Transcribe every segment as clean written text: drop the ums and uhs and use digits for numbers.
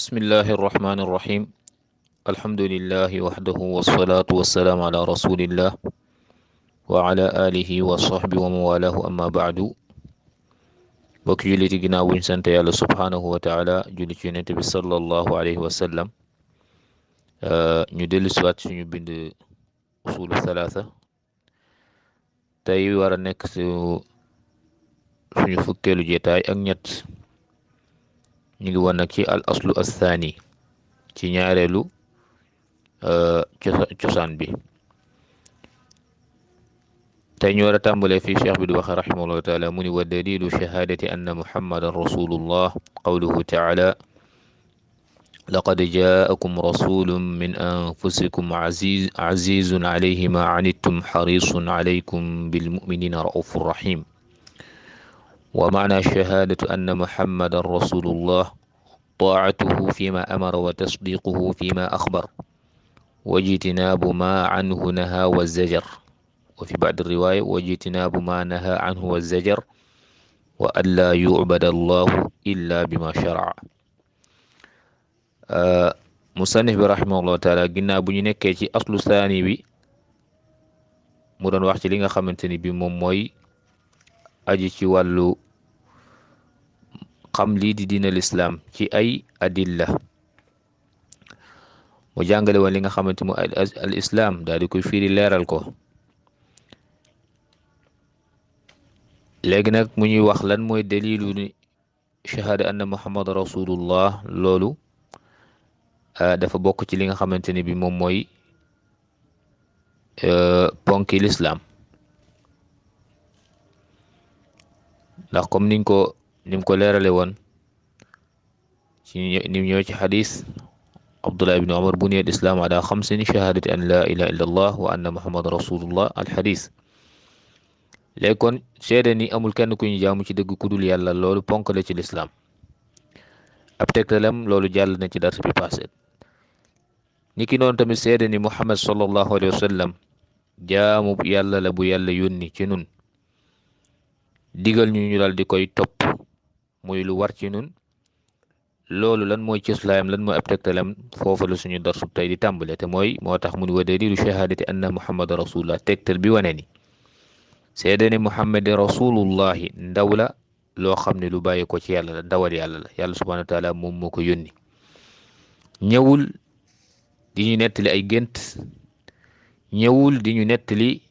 بسم الله الرحمن الرحيم الحمد لله وحده والصلاة والسلام على رسول الله وعلى آله وصحبه وموالاه أما بعد bokk jullit yi ginnaaw buñ sant yàlla subhaanahu wa taala julli ci yonent bi sallallahu alayhi wa sallam ñu dellu siwaat suñu bind usulu salaasa tey war a nekk suñu fukkeelu jeetaay ak ñett ñu ngi woon nag ci al aslu assaani ci ñaareelu cosaan bi tey ñu war a tàmbalee fii cheikh bi di waxe rahimahullahu taala mu ni wa dalilu shahadati anna muhammadan rasulullah qawluhu taala laqad jaakum rasulun min anfusikum azizun alayhi ma anittum harisun alaykum bilmuminina raufur rahim wa maana shahadatu anna muhammadan rasulullah taatuhu fima amara wa tasdiquhu fima axbar wajtinabu ma anhu naha wa zajar وفي بعض الرواية واجتناب ما نهى عنه والزجر وألا يعبد الله إلا بما شرع مصنف برحمه الله تعالى ginnaaw bu ñu nekkee ci aslu saani bi mu doon wax ci li nga xamante ni bi moom mooy aji ci wàllu xam lii di diina lislaam ci ay adilla mu jàngale woon li nga xamante mu al islaam daal di koy firi leeral ko léegi nag mu ñuy wax lan mooy dalilu ni shahada anna muhammad rasulullah loolu dafa bokk ci li nga xamante ni bi moom mooy ponki lislaam ndax comme nim ko leerale woon ci nim ñëw ci xadis abdullah ibn umar buniya al islam ala xamsin shahadati an la ilaha illa allah wa anna muhammad rasulullah al xadis léegi kon seede ni amul kenn ku ñu jaamu ci dëgg ku dul yàlla loolu ponk la ci lislaam ab tegtalam loolu jàll na ci dars bi passé niki noonu tamit seede ni muhammad sallallahu alayhi wa sallam jaamu yàlla la bu yàlla yónni ci nun digal ñu ñu dal di koy topp muy lu war ci nun loolu lan mooy cëslaayam lan mooy ab tegtalam foofu la suñu darsu tey di tàmbale te mooy moo tax mu ni wa dalilu shahadati anna muhammad rasulullah tegtal bi wane ni seede ni muhammad rasulullahi ndaw la loo xam ne lu bàyyi ko ci yàlla la ndawal yàlla la yàlla subhanahu wa taala moom moo ko yónni ñëwul di ñu nettali ay gént ñëwul di ñu nettali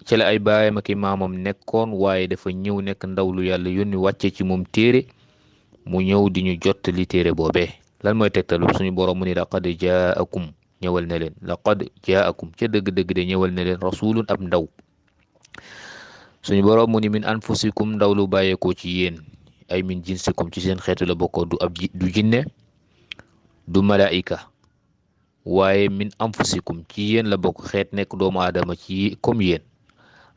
ci la ay baayam ak maamam nekkoon waaye dafa ñëw nekk ndaw lu yàlla yónni wàcce ci moom téere mu ñëw di ñu jottali téere boobee lan mooy tegtalu suñu borom mu ni laqad jaakum ñëwal na leen laqad jaakum ca dëgg-dëgg de ñëwal na leen rasulun ab ndaw suñu boroom mu ni min anfusikum ndaw lu bàyyeekoo ci yéen ay min jinsikum ci seen xeetu la bokkoo du jinne du malaika waaye min anfusikum ci yéen la bokk xeet nekk doomu aadama ci comme yéen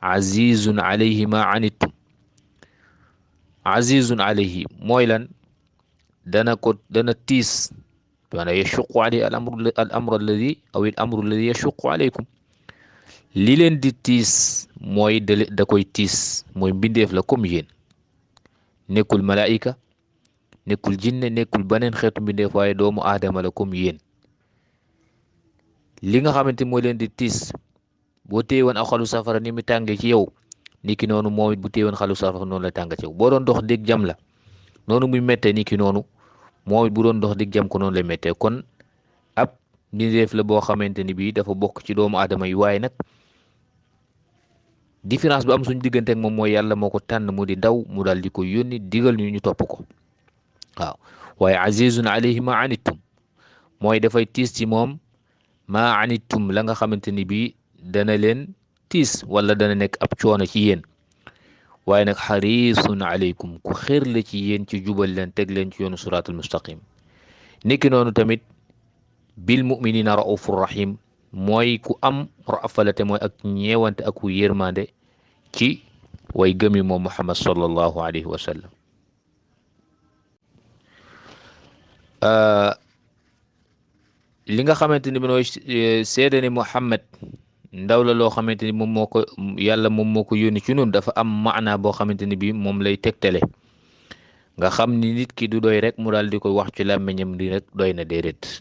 azizun alayhi ma anittum azizun alayhi mooy lan dana tiis maanaam yashuqu alayhi al amru alladi aw al amru alladi yashuqu alaykum li leen di tiis mooy da koy tiis mooy mbindeef la comme yéen nekkul malaika nekkul jinne nekkul beneen xeetu mbindeef waaye doomu aadama la comme yéen li nga xamante moo leen di tiis boo téyewoon ak xalu safara ni mu tàngee ci yow niki noonu moom it bu téyewoon xalu safara noonu la tàngee ci yow boo doon dox dig jam la noonu muy méttee niki noonu moom it bu doon dox dig jam ko noonu lay méttee kon ab mbindeef la boo xamante ni bii dafa bokk ci doomu aadama yi waaye nag différence bu am suñu diggante ak moom mooy yàlla moo ko tànn mu di daw mu daal di ko yónni digal ñu topp ko waaw waaye azizun alayhi ma anittum mooy dafay tiis ci moom ma anittum la nga xamante ni bii dana leen tiis wala dana nekk ab coono ci yéen waaye nag xarisun alaykum ku xër la ci yéen ci jubal leen teg leen ci yoonu siraatul mustaqim niki noonu tamit bil muminina raufur rahim mooy ku am rafalate mooy ak ñeewante ak ku yërmande ci way gëmi moom muhammad sallallahu alayhi wa sallam li nga xamante ni bi nooy seede ni muhammad ndaw la loo xamante ni moom moo ko yàlla moom moo ko yónni ci noonu dafa am maana boo xamante ni bi moom lay tegtale nga xam ni nit ki du doy rek mu daal di koy wax ci làmmiñam di rek doy na déedéet.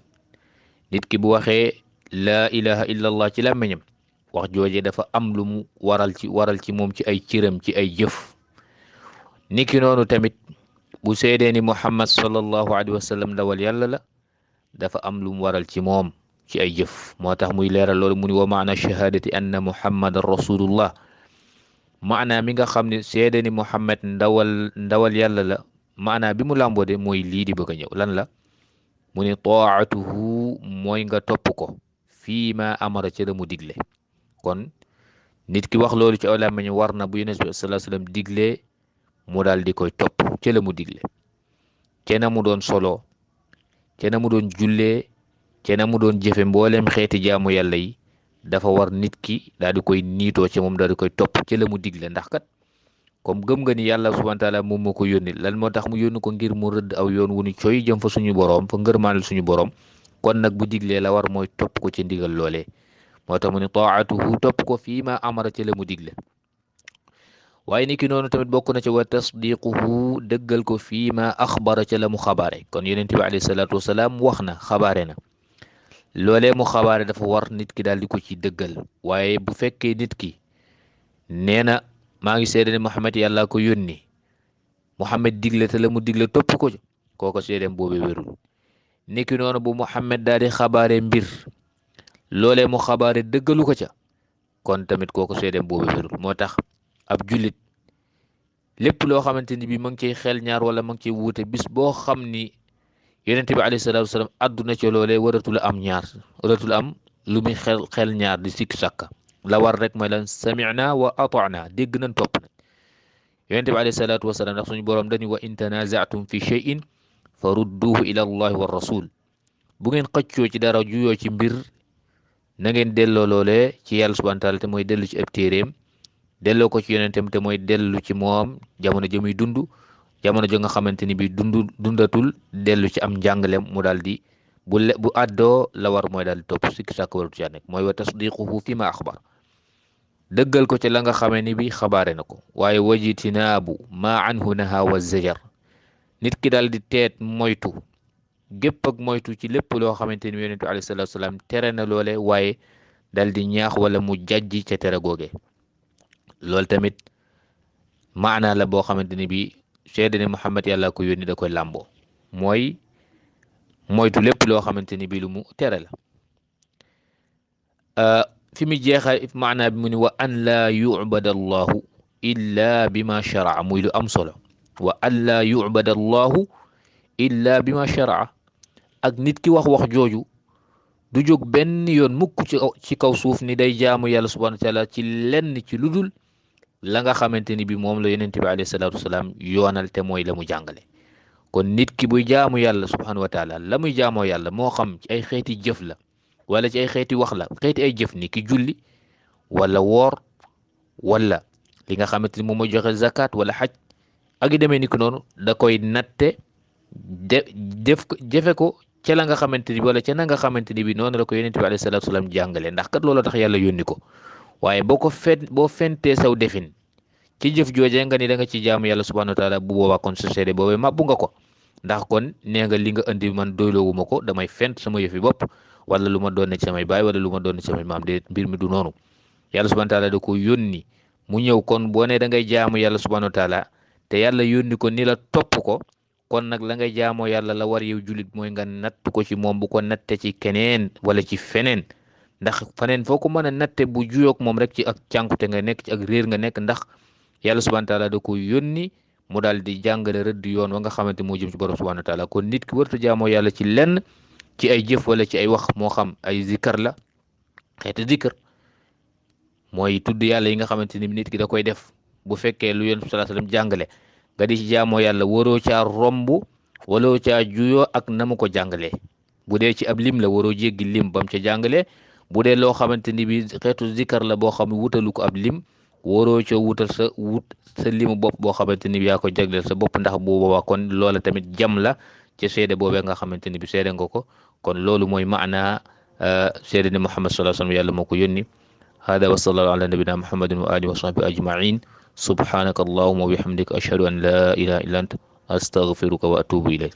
nit ki bu waxee laa ilaha illallah ci làmmiñam wax jooje dafa am lu mu waral ci moom ci ay cëram ci ay jëf. niki noonu tamit bu seedee ni muhammad sallallahu alayhi wa sallam dawal yàlla la dafa am lu mu waral ci moom ci ay jëf. moo tax muy leeral loolu mu ni wa maana shahadati anna muhammadan rasulullah, maanaa mi nga xam ne seede ni muhammad ndawal yàlla la, maanaa bi mu làmboo de mooy lii di bëgg a ñëw. lan la mu ni taatuhu mooy nga topp ko fii ma amara ca la mu digle. kon nit ki wax loolu ci aw làmmiñ war na bu yonent bi sallallahu alayhi wasallam digle mu daal di koy topp ca la mu digle, ca na mu doon solo, ca na mu doon jullee, ca na mu doon jëfe mboolem xeeti jaamu yàlla yi. dafa war nit ki daal di koy niitoo ci moom daal di koy topp ca la mu digle. ndax kat comme gëm nga ni yàlla subhanahu wa taala moom moo ko yónni, lan moo tax mu yónni ko ngir mu rëdd aw yoon wu ni coy jëm fa suñu boroom, fa ngërmaanal suñu boroom. kon nag bu diglee la war mooy topp ko ci ndigal loolee. moo tax mu ne taatuhu topp ko fii ma amara ci la mu digle. waaye ni ki noonu tamit bokk na ci wa tasdiquhu dëggal ko fii ma axbara ca la mu xabaare. kon yonent bi alayhi salaatu wasalaam wax na xabaare na loolee mu xabaare dafa war nit ki daal di ko ci dëggal. waaye bu fekkee nit ki nee na maa ngi seede ne Muhammad yàlla ko yónni, Muhammad digle te la mu digle topp ko kooko seedeem boobee wérul. niki noonu bu Muhammad daal di xabaare mbir loolee mu xabaare dëggalu ko ca, kon tamit kooko seedeem boobee wérul. moo tax ab jullit lépp loo xamante ni bi ma ngi ciy xel ñaar wala ma ngi ciy wuute, bis boo xam ni yonente bi alayhi salaatu wasalaam àdduna ca loolee waratul am ñaar, waratul am lu muy xel ñaar di sikk sàkka. la war rek mooy lan sami'na wa ata'na, dégg nañ topp nañ yonente bi alayhi salaatu wasalaam. ndax suñu boroom dañu wa in tanaza'tum fi shay'in fa rudduhu ila allahi wa rasul, bu ngeen xëccoo ci dara juyoo ci mbir na ngeen delloo loolee ci yàlla subhanahu wa taala te mooy dellu ci ab téeréem, delloo ko ci yonentem te mooy dellu ci moom jamono ja muy dund, jamono ja nga xamante ni bi dundatul dellu ci am njàngalem mu daal di bu àddoo la war mooy daal di topp sikki sàkk waratu caa nekk. mooy wa tasdiquhu fi ma axbar, dëggal ko ci la nga xamee ni bi xabaare na ko. waaye wajitinaabu ma anhu naha wa zajar, nit ki daal di teet moytu gépp ak moytu ci lépp loo xamante ni yonent bi alayhi salaatu salaam tere na loole, waaye daal di ñaax wala mu jàjji ca tere googe. loolu tamit maanaa la boo xamante ni bi seede ne Muhammad yàlla ko yónni da koy làmboo, mooy moytu lépp loo xamante ni bi lu mu tere la. fi mu jeexal maanaa bi mu ni wa an laa yu'bada allahu illa bima shara'a, muy lu am solo. wa an laa yu'bada allahu illa bima shara'a, ak nit ki wax jooju du jóg benn yoon mukk ci kaw suuf ni day jaamu yàlla subhanahu wa taala ci lenn ci ludul la nga xamante ni bi moom la yonent bi alayhi salaatu wasalaam yoonal te mooy la mu jàngale. kon nit ki buy jaamu yàlla subhanahu wa taala la muy jaamoo yàlla moo xam ci ay xeeti jëf la wala ci ay xeeti wax la, xeeti ay jëf ni ki julli wala woor wala li nga xamante ni moom mooy joxe zakat wala xaj ak yu demee ni ki noonu, da koy natte jëfe ko ca la nga xamante ni wala ca na nga xamante ni bi noonu la ko yonent bi alayhi salaatu wasalaam jàngale. ndax kat loolu tax yàlla yónni ko. waaye boo fentee saw defin ci jëf joojee nga ni da nga ci jaamu yàlla subhanahu wa taala, bu boobaa kon sa seede boobee mabbu nga ko. ndax kon nee nga li nga indi man doyloowuma ko, damay fent sama yëfi bopp wala lu ma doon ne ci samay baay wala lu ma doon ne ci samay maam. de mbir mi du noonu. yàlla subhanahu wa taala da ko yónni mu ñëw. kon boo ne da ngay jaamu yàlla subhanahu wa taala te yàlla yónni ko ni la topp ko, kon nag la ngay jaamoo yàlla la war yow jullit mooy nga natt ko ci moom, bu ko natte ci keneen wala ci feneen. ndax feneen foo ko mën a natte bu juyoog moom rek ci ak cànkute nga nekk, ci ak réer nga nekk. ndax yàlla subhanahu wa taala da ko yónni mu daal di jàngale rëdd yoon wa nga xamante moo jëm ci borom subhanahu wa taala. kon nit ki warta jaamoo yàlla ci lenn ci ay jëf wala ci ay wax, moo xam ay zikar la, xeeti zikar mooy tudd yàlla yi nga xamante ni nit ki da koy def. bu fekkee lu yonent bi sallallahu alayhi wasallam jàngale nga di ci jaamoo yàlla, waroo caa romb waroo caa juyoo ak na mu ko jàngalee. bu dee ci ab lim la waroo jéggi lim bam ca jàngalee. bu dee loo xamante ni bi xeetu zikar la boo xam ne wutalu ko ab lim, waroo ca wutal sa limu bopp boo xamante ni bi yaa ko jagleel sa bopp. ndax bu boobaa kon loola tamit jam la ci seede boobee nga xamante ni bi seede nga ko. kon loolu mooy maanaa seede ni Muhammad sallallahu alayhi wasallam yàlla moo ko yónni. hada wa sallallahu ala nabina muhammadin wa alihi wa sahbihi ajma'in. subhanaka allahumma wa bihamdika ashhadu an la ilaha illa anta astaghfiruka wa atubu ilayk.